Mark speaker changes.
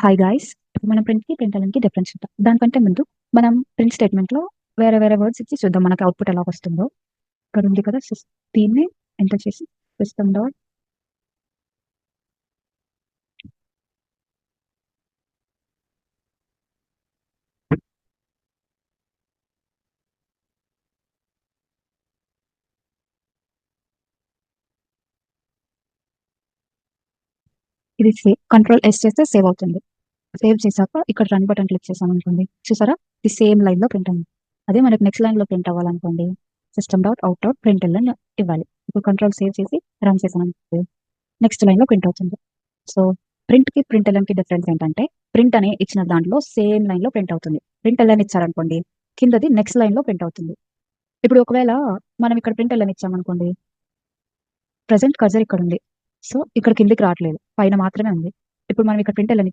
Speaker 1: Hi guys! ఇప్పుడు మనం ప్రింట్‌కి, print ఎల్ఎన్‌కి డిఫరెన్స్ చూద్దాం. దానికంటే ముందు మనం ప్రింట్ స్టేట్‌మెంట్‌లో వేరే వేరే వర్డ్స్ ఇచ్చి చూద్దాం మనకి అవుట్‌పుట్ ఎలాగొస్తుందో. ఇక్కడ ఉంది కదా! దీన్ని ఎంటర్ చేసి సిస్టమ్ డాట్ ఇది కంట్రోల్ ఎస్ చేస్తే సేవ్ అవుతుంది. సేవ్ చేశాక ఇక్కడ రన్ బటన్ క్లిక్ చేశామనుకోండి. చూసారా? ఇది సేమ్ లైన్‌లో ప్రింట్ అయింది. అదే మనకి నెక్స్ట్ లైన్‌లో ప్రింట్ అవ్వాలనుకోండి system dot out dot print LN ఇవ్వాలి. ఇప్పుడు కంట్రోల్ సేవ్ చేసి రన్ చేశామనుకోండి నెక్స్ట్ లైన్‌లో ప్రింట్ అవుతుంది. సో, ప్రింట్‌కి, ప్రింట్ ఎల్ఎన్‌కి డిఫరెన్స్ ఏంటంటే, ప్రింట్ అని ఇచ్చిన దాంట్లో సేమ్ లైన్‌లో ప్రింట్ అవుతుంది. ప్రింట్ ఎల్ఎన్ ఇచ్చారనుకోండి, కిందది నెక్స్ట్ లైన్‌లో ప్రింట్ అవుతుంది. ఇప్పుడు ఒకవేళ మనం ఇక్కడ ప్రింట్ ఎల్ఎన్ ఇచ్చామనుకోండి, ప్రెజెంట్ కర్సర్ ఇక్కడుంది. సో, ఇక్కడ కిందకి రావట్లేదు. పైన మాత్రమే ఉంది. ఇప్పుడు మనం ఇక్కడ ప్రింట్ ఎల్ఎన్